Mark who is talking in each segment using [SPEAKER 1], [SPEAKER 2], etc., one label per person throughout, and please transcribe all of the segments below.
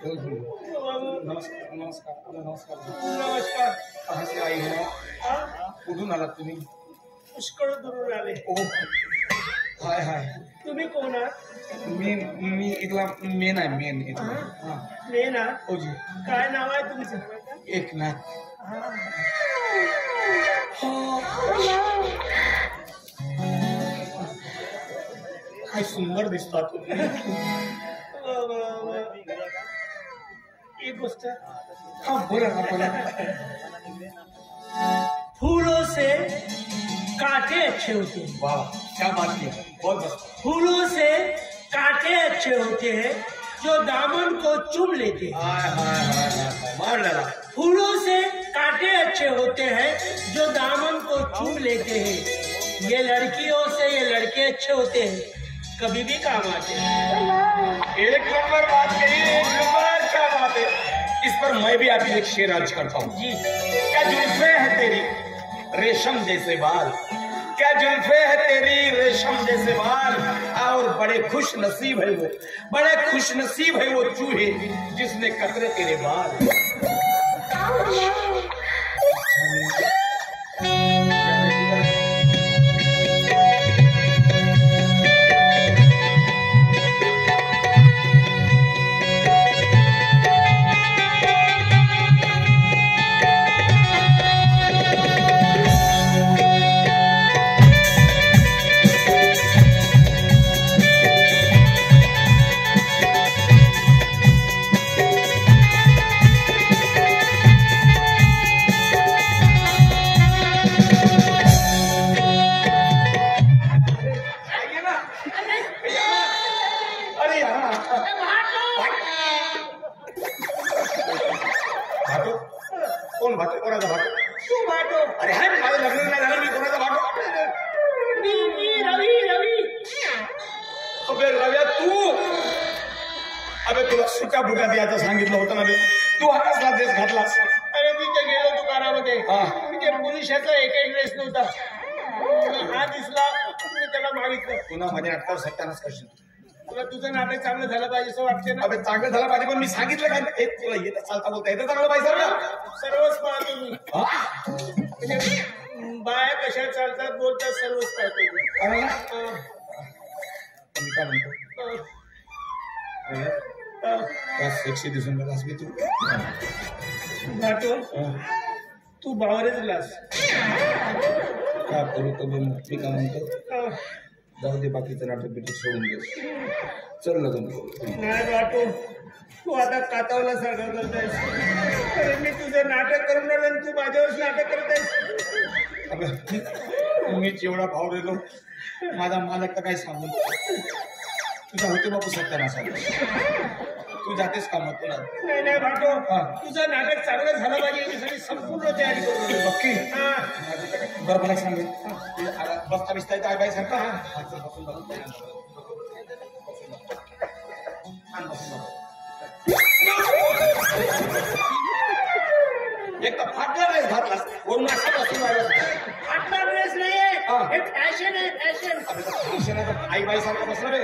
[SPEAKER 1] नमस्कार नमस्कार नमस्कार
[SPEAKER 2] नमस्कार.
[SPEAKER 1] कहाँ से आई हो? कुठून आलात तुम्ही?
[SPEAKER 2] पुष्कळ दूरून आले.
[SPEAKER 1] ओ हाय हाय.
[SPEAKER 2] तुम्ही कोण आहात?
[SPEAKER 1] मी इथला मेन आहे मेन इथला.
[SPEAKER 2] मेन आहात?
[SPEAKER 1] हो जी.
[SPEAKER 2] काय नाव आहे तुमचं?
[SPEAKER 1] एकनाथ. काय सुंदर दिसतात तुम्ही.
[SPEAKER 2] एक गोष्ट.
[SPEAKER 1] हाँ बोला ना बोला.
[SPEAKER 2] फूलों से कांटे अच्छे होते हैं.
[SPEAKER 1] वाह क्या बात की. बहुत मस्त.
[SPEAKER 2] फूलों से कांटे अच्छे होते हैं जो दामन को चूम लेते हैं.
[SPEAKER 1] हाय हाय हाय हाय मार डाला.
[SPEAKER 2] फूलों से कांटे अच्छे होते हैं जो दामन को चूम लेते हैं. ये लड़कियों से ये लड़के अच्छे होते हैं, कभी भी काम आते हैं.
[SPEAKER 1] एक नंबर बात कही. एक नंबर. क्या बात है. इस पर मैं भी आपकी एक शेर अर्ज करता हूँ.
[SPEAKER 2] जी.
[SPEAKER 1] क्या जुल्फे है तेरी रेशम जैसे बाल. क्या जुल्फे है तेरी रेशम जैसे बाल. और बड़े खुश नसीब है वो. बड़े खुश नसीब है वो चूहे जिसने कतरे तेरे बाल. कोण भाटो. कोणाचा भाटो?
[SPEAKER 2] तू भाटो.
[SPEAKER 1] अरे हाय माझं लग्न नाही झालं. मी कोणाचा भाटो?
[SPEAKER 2] मी रवी.
[SPEAKER 1] अबे रव्या तू. अबे तुला सुट्या बुट्या द्यायचं सांगितलं होतं ना बे. तू हातातला ड्रेस घातलास.
[SPEAKER 2] अरे तिथे गेलो दुकानामध्ये. तिथे पुरुषाचा एकही ड्रेस नव्हता. हा दिसला, मी त्याला मागितलं.
[SPEAKER 1] पुन्हा माझ्या नाटकावर सत्यानाश करशील.
[SPEAKER 2] तुला तुझं नाटक चांगलं झालं पाहिजे असं वाटते ना?
[SPEAKER 1] अबे चांगलं झालं पाहिजे पण मी सांगितलं काय. तुला येतं चालता बोलता येतं चांगलं पाहिजे ना.
[SPEAKER 2] सर्वच पाहतो मी. म्हणजे बाया कशा चालतात बोलतात सर्वच पाहतो.
[SPEAKER 1] अरे ना मी काय म्हणतो. काय सेक्सी दिसून गेलास मी. तू
[SPEAKER 2] भाटो तू बावरेच लास.
[SPEAKER 1] काय करू तर मी काय म्हणतो. जाऊ दे बाकीचं नाटक बिटक सोडून दे. चल लग्न करू.
[SPEAKER 2] नाही भाटो तू आता कातावला सारखं करतायस. अरे मी तुझं नाटक करून राहिलो आणि तू माझ्यावर नाटक करतायस.
[SPEAKER 1] मी जेवढा भाव रेलो माझा मालक तर काही सांगून तुझा होते बापू सत्यानाश. तू जातेस का मग तुला.
[SPEAKER 2] नाही भाटो तुझं नाटक चांगलं झालं पाहिजे याच्यासाठी संपूर्ण तयारी करू.
[SPEAKER 1] नक्की. बरं मला सांगेल बसता बिसता येतं आई बाई सारखा. एक तर फाटला ड्रेस घातलास वरून असा बसून
[SPEAKER 2] फाटला ड्रेस नाहीये. हे फॅशन आहे फॅशन.
[SPEAKER 1] फॅशन आहे. आई बाई सारखा बसला रे.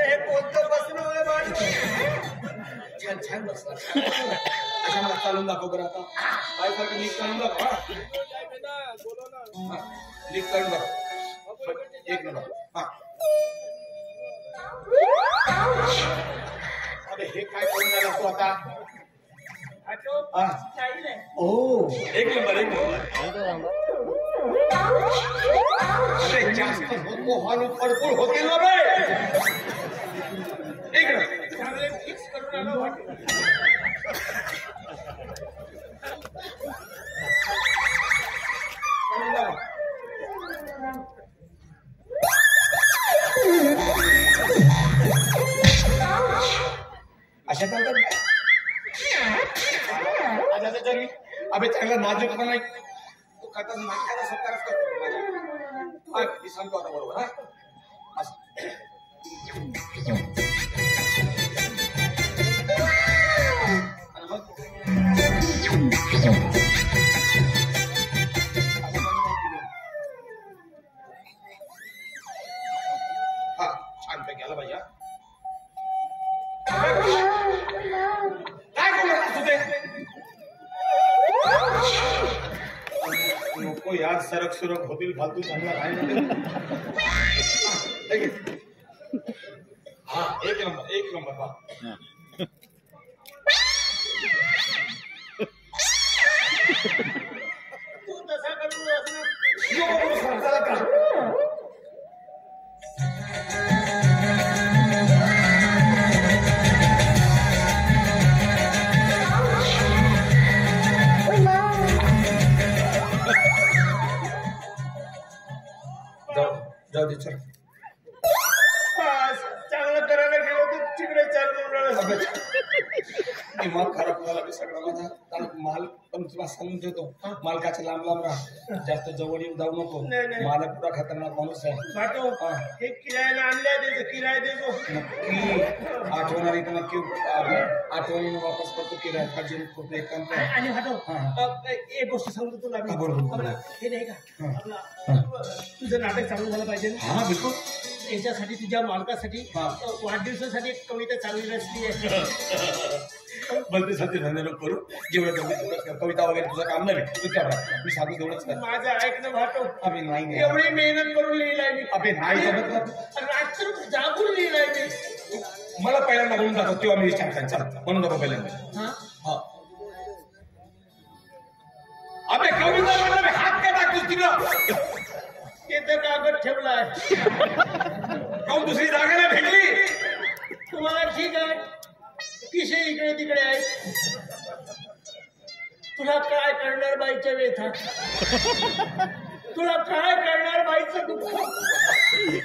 [SPEAKER 2] हे कोणतं बसणं आहे भाटो.
[SPEAKER 1] छान छान बसला. अशा मला चालून दाखव बरं आता. काय सारखं नीट चालून दाखव. नीट चालून दाखव. एक नंबर. अरे हे काय करून राहिला तू आता. ओ एक नंबर एक नंबर. अरे जास्त मोहानं पडपूळ होतील ना बे. एक नंबर.
[SPEAKER 2] चांगले फिक्स करून आलो भाटो.
[SPEAKER 1] अशा चालतात. अबे चांगला नाजूक पण नाही. तू खातात नाटकाला सत्कारच करतो. मी सांगतो आता बरोबर. हा आज सरक सुरक होतील फालतू चांगला राहील. हा एक नंबर बा.
[SPEAKER 2] तू तसा करू असं
[SPEAKER 1] जाऊ दे चल.
[SPEAKER 2] चांगलं करायला गेलो तर तिकडे चालू
[SPEAKER 1] दिमाग खराब झाला मी सगळा माझा. माल पण तुला सांगून देतो, मालकाच्या लांब लांब राहा, जास्त जवळ येऊ जाऊ नको.
[SPEAKER 2] नाही.
[SPEAKER 1] मालक पुरा खतरनाक माणूस आहे.
[SPEAKER 2] वाटो हे किरायाला आणल्या देतो, किराया देतो.
[SPEAKER 1] नक्की आठवणार आहे तर नक्की आठवण वापस करतो. किराया खाजी खूप एक काम कर.
[SPEAKER 2] आणि वाटो एक गोष्ट सांगतो तुला मी.
[SPEAKER 1] बरोबर.
[SPEAKER 2] हे नाही का तुझं नाटक चालू झालं पाहिजे ना.
[SPEAKER 1] हा बिलकुल.
[SPEAKER 2] याच्यासाठी तुझ्या मालकासाठी वाढदिवसासाठी एक कविता चालू असते.
[SPEAKER 1] बलतेसाठी धंदे नको करू. जेवढं कविता वगैरे तुझं काम नाही मी सांगू तेवढंच कर.
[SPEAKER 2] माझं ऐकणं भाटो
[SPEAKER 1] अभि नाही
[SPEAKER 2] एवढी मेहनत करून लिहिलाय मी.
[SPEAKER 1] अभि नाही
[SPEAKER 2] रात्र जागून लिहिलाय मी.
[SPEAKER 1] मला पहिल्यांदा म्हणून दाखव तेव्हा मी विचार करायचा म्हणून दाखव पहिल्यांदा. हा अबे कविता म्हणलं हात काय टाकतोस तिकडं.
[SPEAKER 2] तिथं कागद ठेवलाय.
[SPEAKER 1] काऊन दुसरी जागा नाही भेटली.
[SPEAKER 2] तुम्हाला ठीक आहे, पिशे इकडे तिकडे आहे. तुला काय करणार बाईच्या व्यथा, तुला काय करणार बाईचं दुःख,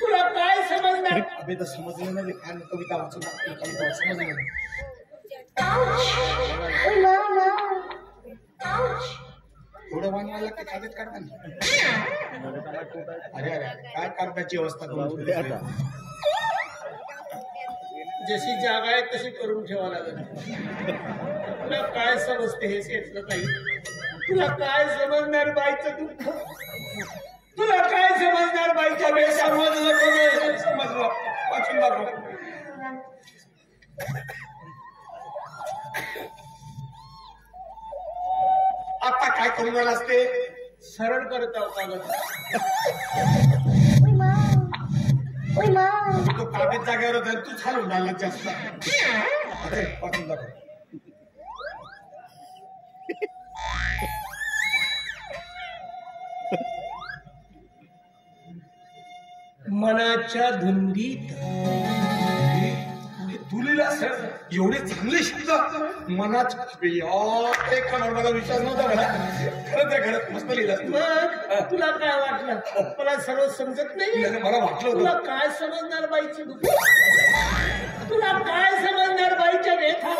[SPEAKER 2] तुला काय समजणार.
[SPEAKER 1] अबे तर समजलं नाही काय कविता वाचून कविता समजलं नाही. थोडं वाण मला लागते कागद काढताना. अरे काय कागदाची अवस्था करून
[SPEAKER 2] जशी जागा आहे तशी करून ठेवा लागेल. तुला काय समजते हे सेटलं काही, तुला काय समजणार बाईचं दुःख, तुला काय समजणार बाईच्या वेळ.
[SPEAKER 1] समजलं वाचून दाखव. आता काय करून राहिला असते.
[SPEAKER 2] सरळ करत आहो कागद.
[SPEAKER 1] तो कागद जागेवर होता तू चालून राहिला जास्त. अरे वाचून दाखव.
[SPEAKER 2] मनाच्या धुंदीत.
[SPEAKER 1] तू लिहिला एवढे चांगले शब्द मनाच्या. एक पण मला विश्वास नव्हता मला. खरंच आहे, खरंच मस्त लिहिलं.
[SPEAKER 2] मग तुला काय वाटलं मला सर्व समजत नाही.
[SPEAKER 1] मला वाटलं
[SPEAKER 2] तुला
[SPEAKER 1] होतं
[SPEAKER 2] काय समजणार बाईचं दुःख, तुला काय समजणार बाईच्या व्यथा,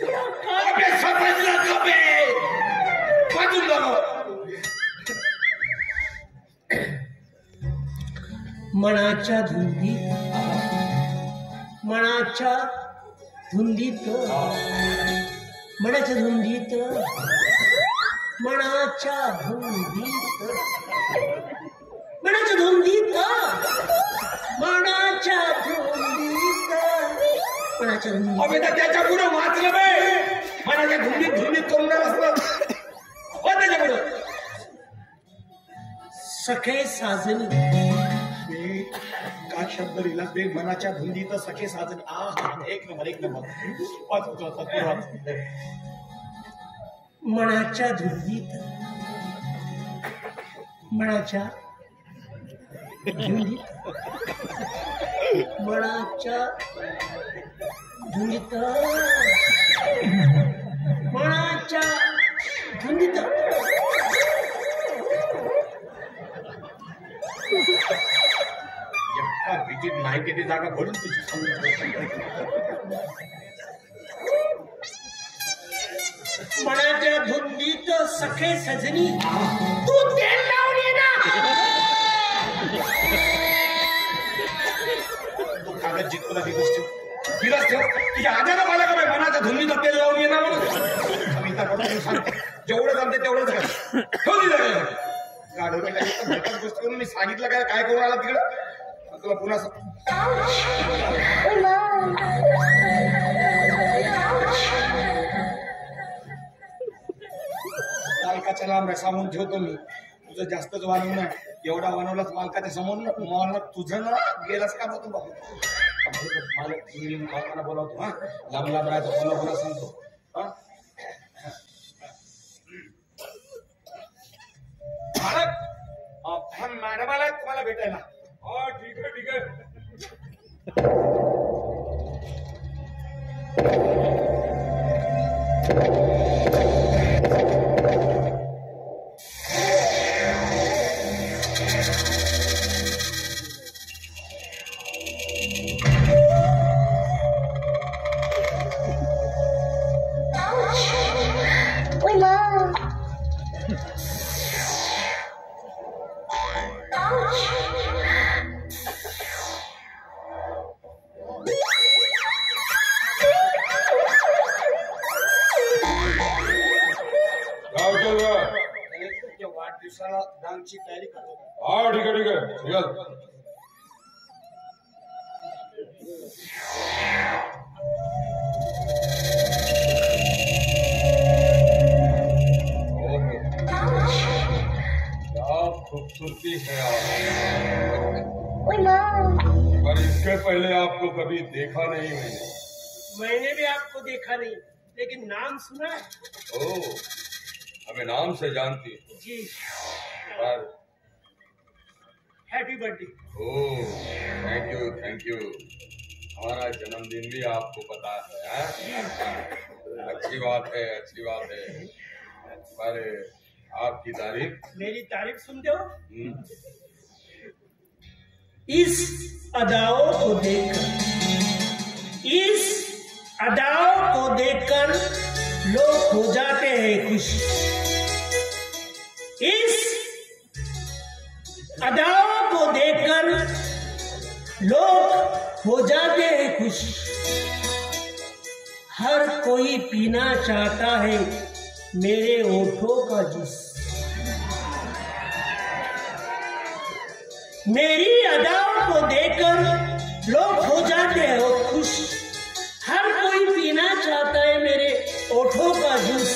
[SPEAKER 2] तुला काय
[SPEAKER 1] समजलं कबे. वाचून दाखव.
[SPEAKER 2] मनाच्या धुंदीत, मनाच्या धुंदीत, मनाच्या धुंदीत, मनाच्या धुंदीत, मनाच्या धुंदीत, मनाच्या धुंदीत, मनाच्या धुंदीत.
[SPEAKER 1] अबे तर त्याच्या पुढे वाचलं बे. मनाच्या धुंदीत धुंदीत करून असतं. त्याच्या पुढे
[SPEAKER 2] सखे साजनी.
[SPEAKER 1] काय शब्द लिहिला ते मनाच्या धुंदीत सखे साजन. एक नंबर एक नंबर.
[SPEAKER 2] मनाच्या धुंदीत, मनाच्या धुंदीत, मनाच्या धुंदीत, मनाच्या धुंदीत.
[SPEAKER 1] विजिट नाही किती जागा भरून तुझी
[SPEAKER 2] मनाच्या धुंदीत सखे सजनी तू तेल लावून ये ना.
[SPEAKER 1] कागद जितकुला दिवस ठेव तिलाच ठेव. तुझ्या आजाला मला का मनाच्या धुंदीत तेल लावून ये ना म्हणून कविता करून सांगते. जेवढं जमते तेवढंच कर. ठेव दिलं गाडोला गोष्ट करून मी सांगितलं काय करून आला तिकडं. तुला पुन्हा मालकाच्या लांब सांगून ठेवतो मी. तुझं जास्तच वाढवणं एवढा बनवलाच मालकाच्या समोर ना मला तुझं ना गेलास का बघ मालकाला बोलावतो हा लांब लांब राहतो बोला बोला सांगतो हा मॅडम आला तुम्हाला भेटायला
[SPEAKER 2] हा ठीक आहे ठीक आहे
[SPEAKER 1] वाढदिवसाला डान्सची तयारी करतो
[SPEAKER 2] हा ठीक आहे ठीक आहे चल क्या खूबसूरती है आप पर इसके पहले आपको कभी देखा नहीं
[SPEAKER 3] मैंने भी आपको देखा नहीं लेकिन नाम सुना है।
[SPEAKER 2] ओ हमें नाम से जानती
[SPEAKER 3] जी
[SPEAKER 2] पर
[SPEAKER 3] happy birthday.
[SPEAKER 2] Oh thank you हमारा जन्मदिन भी आपको पता है अच्छी बात है पर आपकी तारीफ
[SPEAKER 3] मेरी तारीफ सुन दो। इस अदाओं को देखकर लोग हो जाते हैं खुश। इस अदाओं को देखकर लोग हो जाते हैं खुश। हर कोई पीना चाहता है मेरे होठों का जूस। मेरी अदाओं को देखकर लोग हो जाते हैं खुश। हर कोई पीना चाहता है मेरे होठों का जूस।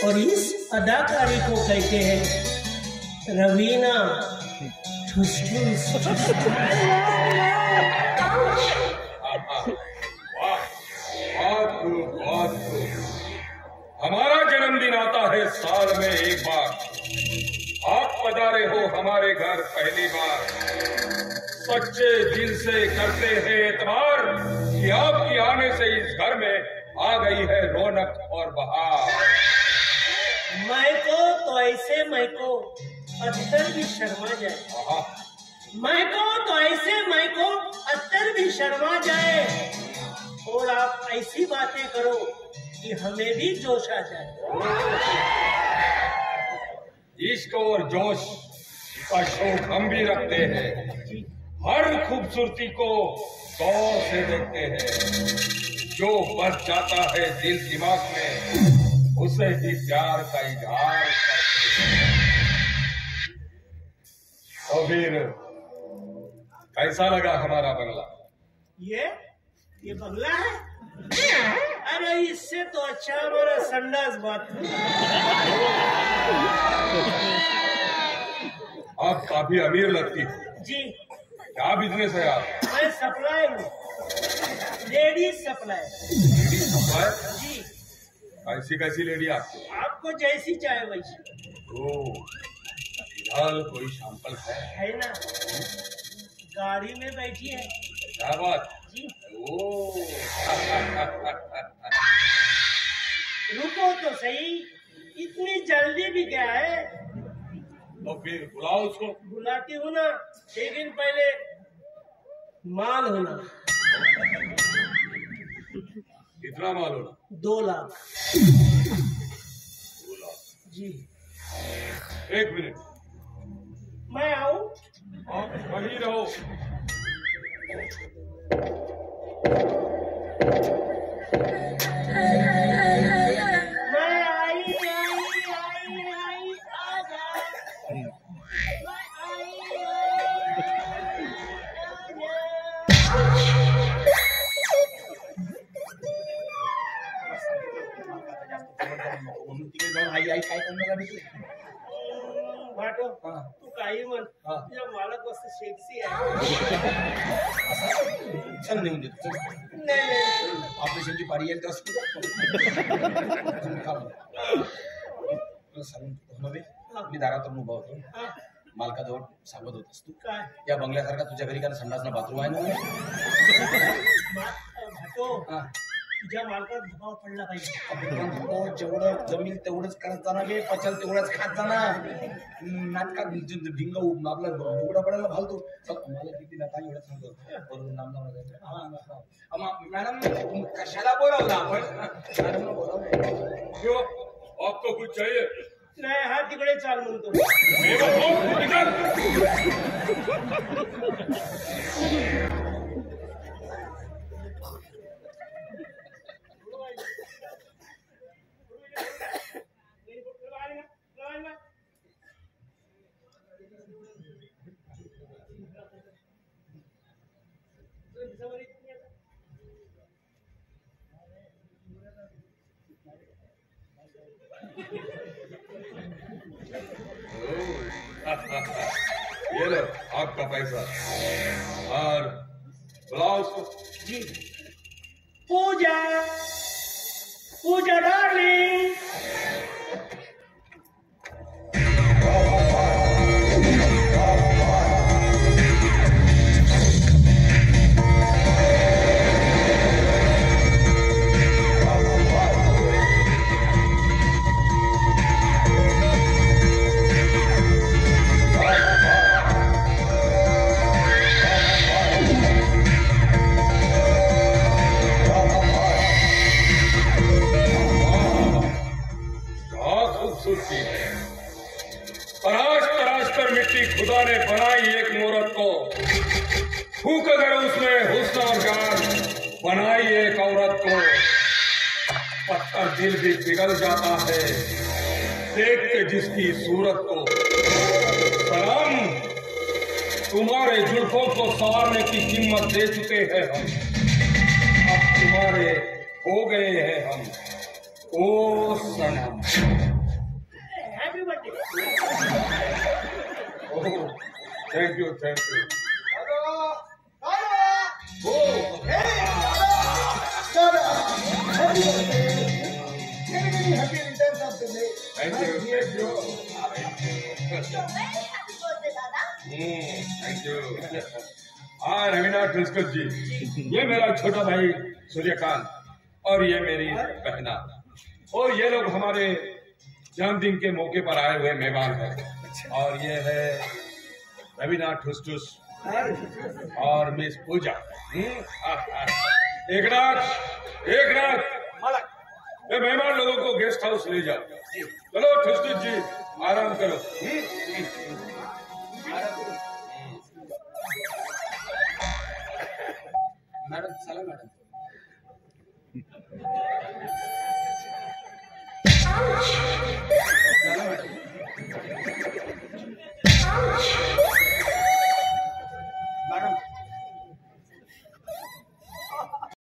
[SPEAKER 3] और इस अदाकारी को कहते हैं रवीना ठुस ठुस।
[SPEAKER 2] हमारा जन्मदिन आता है साल में एक बार। आप पधारे हो हमारे घर पहली बार। सच्चे दिल से करते हैं एतबार कि आपकी आने से इस घर में आ गई है रौनक और बहार।
[SPEAKER 3] मैको तो ऐसे मैको अत्तर भी शर्मा जाए। मैको तो ऐसे मैको अत्तर भी शर्मा जाए। और आप ऐसी बातें करो कि हमें भी जोश आ जाए।
[SPEAKER 2] इश्क और जोश का शौक हम भी रखते हैं। हर खूबसूरती को गौर से देखते हैं। जो बस जाता है दिल दिमाग में उसे ही प्यार का इजहार करते हैं। तो फिर कैसा लगा हमारा बंगला?
[SPEAKER 3] ये बंगला है? अरे इससे तो अच्छा हमारा संडास बाथरूम।
[SPEAKER 2] आप काफी अमीर लगती थी।
[SPEAKER 3] जी
[SPEAKER 2] क्या बिजनेस है आप?
[SPEAKER 3] मैं सप्लाई हूँ, लेडीज सप्लाई। जी
[SPEAKER 2] कैसी लेडी आपकी?
[SPEAKER 3] आपको जैसी चाहे वैसी।
[SPEAKER 2] फिलहाल कोई सैंपल
[SPEAKER 3] है ना? गाड़ी में बैठी है।
[SPEAKER 2] क्या बात?
[SPEAKER 3] जी रुको तो सही, इतनी जल्दी भी क्या है?
[SPEAKER 2] तो फिर बुलाओ उसको।
[SPEAKER 3] बुलाती हूँ ना, लेकिन पहले माल होना।
[SPEAKER 2] कितना माल होना?
[SPEAKER 3] 2 लाख।
[SPEAKER 2] 2 लाख
[SPEAKER 3] जी
[SPEAKER 2] 1 मिनट
[SPEAKER 3] मैं आऊँ?
[SPEAKER 2] आप वहीं रहो।
[SPEAKER 3] मैं आई आजा। मैं आई
[SPEAKER 1] म्हणून तिकडे जाऊन आई आई काय करणार आहे तू?
[SPEAKER 2] भाटो
[SPEAKER 1] हा.
[SPEAKER 2] तू काही म्हण
[SPEAKER 1] हा.
[SPEAKER 2] तुझ्या मालक वस्त सेक्सी आहे
[SPEAKER 1] चल नेऊन देतो चल.
[SPEAKER 2] नाही नाही
[SPEAKER 1] ऑपरेशनची पारी येईल तर सांगून नव्हे मी दारातून उभा होतो
[SPEAKER 2] हा,
[SPEAKER 1] मालकाजवळ सांगत होतास तू
[SPEAKER 2] काय
[SPEAKER 1] या बंगल्यासारखा तुझ्या घरी का संडासना बाथरूम आहे ना
[SPEAKER 2] भाटो
[SPEAKER 1] हा.
[SPEAKER 2] तुझ्या मालकात दबाव पडला पाहिजे
[SPEAKER 1] जेवढं जमील तेवढंच करत जाणार बे पचल तेवढंच खात जाणार नाटकात ढिंग आपला उघडा पडायला फालतो मला किती नका एवढं सांगतो बरोबर नाम मॅडम कशाला बोलावलं आपण मॅडम बोलावलं
[SPEAKER 4] आपको कुछ चाहिए?
[SPEAKER 2] नाही हा तिकडे चाल म्हणतो
[SPEAKER 4] ये लो आपका पैसा और बुलाओ उसको।
[SPEAKER 2] जी पूजा पूजा डार्लिंग
[SPEAKER 4] तराश तराश कर मिट्टी खुदा ने बनाई एक मूरत को, फूक कर उसमें हुस्न और जान बनाई एक औरत को। पत्थर दिल भी पिघल जाता है देख के जिसकी सूरत को। सलाम, तुम्हारे जुल्फों को संवारने की कीमत दे चुके हैं हम, अब तुम्हारे हो गए हैं हम ओ सनम।
[SPEAKER 2] Happy birthday
[SPEAKER 4] thank you thank you. Thank you thank you. हाँ रवीना ठुस्कर जी, ये मेरा छोटा भाई सूर्यकांत और ये मेरी बहना, और ये लोग हमारे जन्मदिन के मौके पर आए हुए मेहमान हैं। और ये है रवीना ठुस और मिस पूजा। एक रात ये मेहमान लोगों को गेस्ट हाउस ले जाओ। चलो ठुस जी आराम करो।
[SPEAKER 1] मैडम चला मैडम